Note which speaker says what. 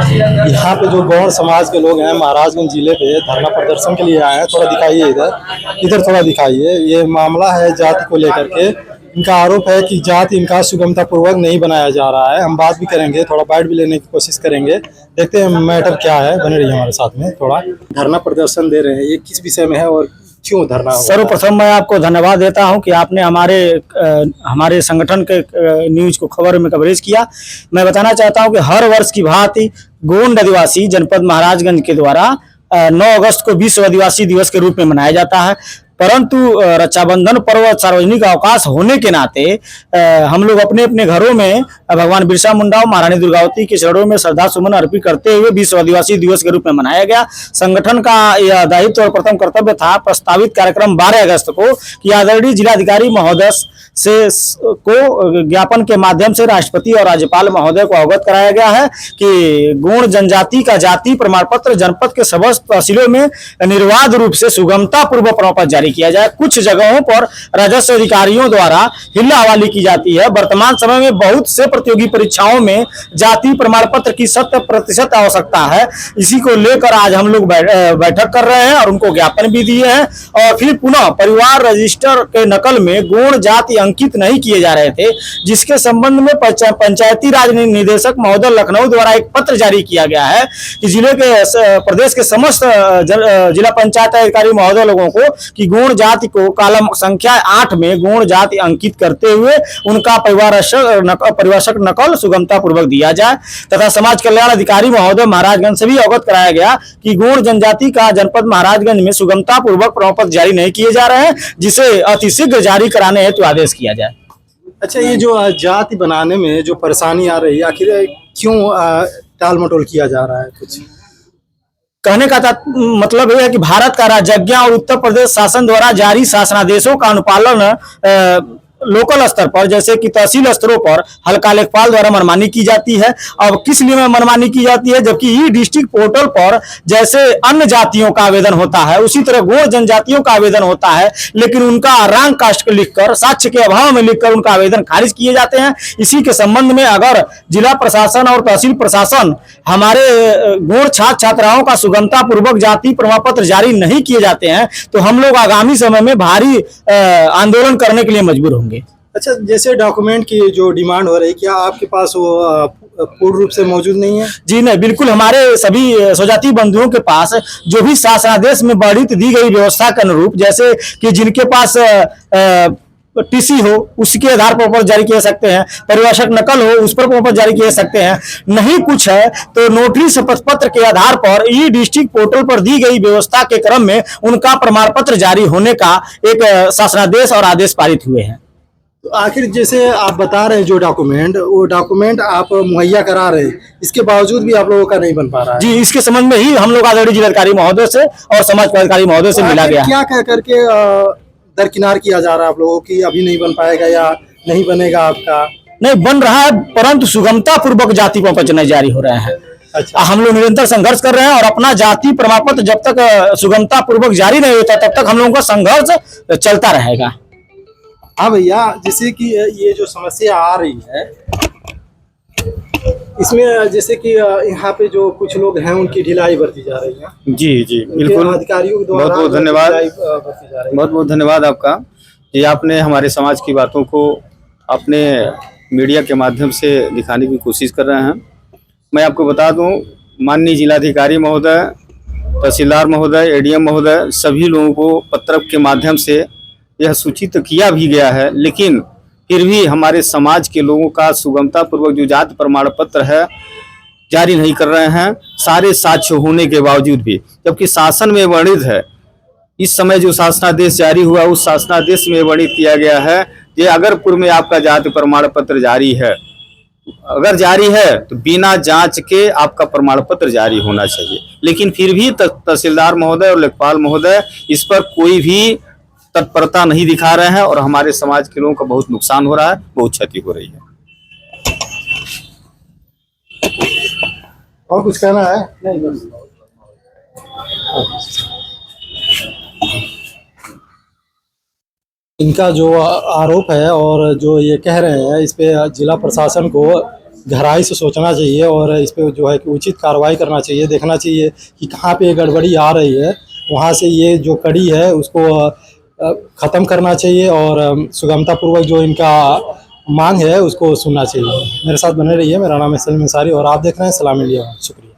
Speaker 1: यहाँ पे जो गौड़ समाज के लोग हैं महाराजगंज जिले पे धरना प्रदर्शन के लिए आए हैं। थोड़ा दिखाइए इधर थोड़ा दिखाइए। ये मामला है जाति को लेकर के। इनका आरोप है कि जाति इनका सुगमता पूर्वक नहीं बनाया जा रहा है। हम बात भी करेंगे, थोड़ा बाइट भी लेने की कोशिश करेंगे। देखते हैं मैटर क्या है। बने रहिए हमारे साथ में। थोड़ा धरना प्रदर्शन दे रहे हैं, ये किस विषय में है और क्यों धरना?
Speaker 2: सर्वप्रथम मैं आपको धन्यवाद देता हूं कि आपने हमारे संगठन के न्यूज को खबर में कवरेज किया। मैं बताना चाहता हूं कि हर वर्ष की भांति गोंड आदिवासी जनपद महाराजगंज के द्वारा 9 अगस्त को विश्व आदिवासी दिवस के रूप में मनाया जाता है, परंतु रक्षाबंधन पर्व सार्वजनिक अवकाश होने के नाते हम लोग अपने अपने घरों में भगवान बिरसा मुंडा और महारानी दुर्गावती के चरणों में श्रद्धा सुमन अर्पित करते हुए विश्व आदिवासी दिवस के रूप में मनाया गया। संगठन का यह दायित्व और प्रथम कर्तव्य था प्रस्तावित कार्यक्रम 12 अगस्त को कि आदरणीय जिलाधिकारी महोदय को ज्ञापन के माध्यम से राष्ट्रपति और राज्यपाल महोदय को अवगत कराया गया है कि गौड़ जनजाति का जाति प्रमाण पत्र जनपद के समस्त तहसीलों में निर्बाध रूप से सुगमता पूर्वक प्रमाण पत्र जारी किया जाए। कुछ जगहों पर राजस्व अधिकारियों द्वारा हिल्ला हवाली की जाती है। वर्तमान समय में बहुत से प्रतियोगी परीक्षाओं में जाति प्रमाण पत्र की 100% आवश्यकता है। इसी को लेकर आज हम लोग बैठक कर रहे हैं और उनको ज्ञापन भी दिए हैं। और फिर पुनः परिवार रजिस्टर के नकल में गौड़ जाति अंकित नहीं किए जा रहे थे, जिसके संबंध में पंचायती राज निदेशक महोदय लखनऊ द्वारा एक पत्र जारी किया गया है कि प्रदेश के समस्त जिला पंचायत अधिकारी महोदय लोगों को कि गौड़ जाति को कॉलम संख्या 8 में गौड़ जाति अंकित करते हुए उनका परिभाषक नकल सुगमता पूर्वक दिया जाए तथा समाज कल्याण अधिकारी महोदय महाराजगंज से भी अवगत कराया गया कि गौड़ जनजाति का जनपद महाराजगंज में सुगमता पूर्वक प्रमाण पत्र जारी नहीं किए जा रहे हैं, जिसे अतिशीघ्र जारी कराने हेतु आदेश किया जाए।
Speaker 1: अच्छा, ये जो जाति बनाने में जो परेशानी आ रही है, आखिर क्यों टाल मटोल किया जा रहा है? कुछ
Speaker 2: कहने का मतलब यह है कि भारत का राज्यज्ञा और उत्तर प्रदेश शासन द्वारा जारी शासनादेशों का अनुपालन लोकल स्तर पर जैसे कि तहसील स्तरों पर हल्का लेखपाल द्वारा मनमानी की जाती है। अब किस लिए मनमानी की जाती है, जबकि ई डिस्ट्रिक्ट पोर्टल पर जैसे अन्य जातियों का आवेदन होता है उसी तरह गौड़ जनजातियों का आवेदन होता है, लेकिन उनका रैंक कास्ट लिखकर साक्ष्य के अभाव में लिखकर उनका आवेदन खारिज किए जाते हैं। इसी के संबंध में अगर जिला प्रशासन और तहसील प्रशासन हमारे गौड़ छात्र छात्राओं का सुगमता पूर्वक जाति प्रमाण पत्र जारी नहीं किए जाते हैं तो हम लोग आगामी समय में भारी आंदोलन करने के लिए मजबूर होंगे।
Speaker 1: अच्छा, जैसे डॉक्यूमेंट की जो डिमांड हो रही है, क्या आपके पास वो पूर्ण रूप से मौजूद नहीं है?
Speaker 2: जी नहीं, बिल्कुल हमारे सभी स्वजाति बंधुओं के पास जो भी शासनादेश में वर्णित दी गई व्यवस्था के अनुरूप, जैसे कि जिनके पास टीसी हो उसके आधार पर जारी किए सकते हैं, परिभाषक नकल हो उस पर जारी किए सकते हैं, नहीं कुछ है तो नोटरी शपथ पत्र के आधार पर ई डिस्ट्रिक्ट पोर्टल पर दी गई व्यवस्था के क्रम में उनका प्रमाण पत्र जारी होने का एक शासनादेश और आदेश पारित हुए हैं।
Speaker 1: तो आखिर जैसे आप बता रहे हैं जो डॉक्यूमेंट, वो डॉक्यूमेंट आप मुहैया करा रहे हैं, इसके बावजूद भी आप लोगों का नहीं बन पा रहा है?
Speaker 2: जी, इसके संबंध में ही हम लोग आदरणीय जिलाधिकारी महोदय से और समाज पदाधिकारी महोदय से मिला गया।
Speaker 1: क्या कह करके दरकिनार किया जा रहा है आप लोगों की अभी नहीं बन पाएगा या नहीं बनेगा? आपका
Speaker 2: नहीं बन रहा है, परंतु सुगमता पूर्वक जाति प्रमाण पत्र नहीं जारी हो रहे हैं।
Speaker 1: अच्छा,
Speaker 2: हम लोग निरंतर संघर्ष कर रहे हैं और अपना जाति प्रमाण पत्र जब तक सुगमता पूर्वक जारी नहीं होता तब तक हम लोगों का संघर्ष चलता रहेगा।
Speaker 1: हाँ भैया, जैसे कि ये जो समस्या आ रही है इसमें जैसे कि यहाँ पे जो कुछ लोग हैं उनकी ढिलाई बरती जा रही है।
Speaker 3: जी जी बिल्कुल,
Speaker 1: अधिकारियों के द्वारा
Speaker 3: बहुत बहुत धन्यवाद,
Speaker 1: बरती जा रही है।
Speaker 3: बहुत बहुत धन्यवाद आपका कि आपने हमारे समाज की बातों को अपने मीडिया के माध्यम से दिखाने की कोशिश कर रहे हैं। मैं आपको बता दूं, माननीय जिलाधिकारी महोदय, तहसीलदार महोदय, एडीएम महोदय, सभी लोगों को पत्र के माध्यम से यह सूचित किया भी गया है, लेकिन फिर भी हमारे समाज के लोगों का सुगमता पूर्वक जो जाति प्रमाण पत्र है जारी नहीं कर रहे हैं, सारे साक्ष्य होने के बावजूद भी, जबकि शासन में वर्णित है। इस समय जो शासनादेश जारी हुआ उस शासनादेश में वर्णित किया गया है कि अगरपुर में आपका जाति प्रमाण पत्र जारी है, अगर जारी है तो बिना जांच के आपका प्रमाण पत्र जारी होना चाहिए, लेकिन फिर भी तहसीलदार महोदय और लेखपाल महोदय इस पर कोई भी तत्परता नहीं दिखा रहे हैं और हमारे समाज के लोगों का बहुत नुकसान हो रहा है, बहुत क्षति हो रही है।
Speaker 1: और कुछ कहना है? नहीं बस। इनका जो आरोप है और जो ये कह रहे हैं, इस पे जिला प्रशासन को गहराई से सोचना चाहिए और इस पे जो है कि उचित कार्रवाई करना चाहिए, देखना चाहिए कि कहाँ पे ये गड़बड़ी आ रही है, वहाँ से ये जो कड़ी है उसको ख़त्म करना चाहिए और सुगमतापूर्वक जो इनका मांग है उसको सुनना चाहिए। मेरे साथ बने रहिए। मेरा नाम है सलीम अंसारी और आप देख रहे हैं सलाम इंडिया। शुक्रिया।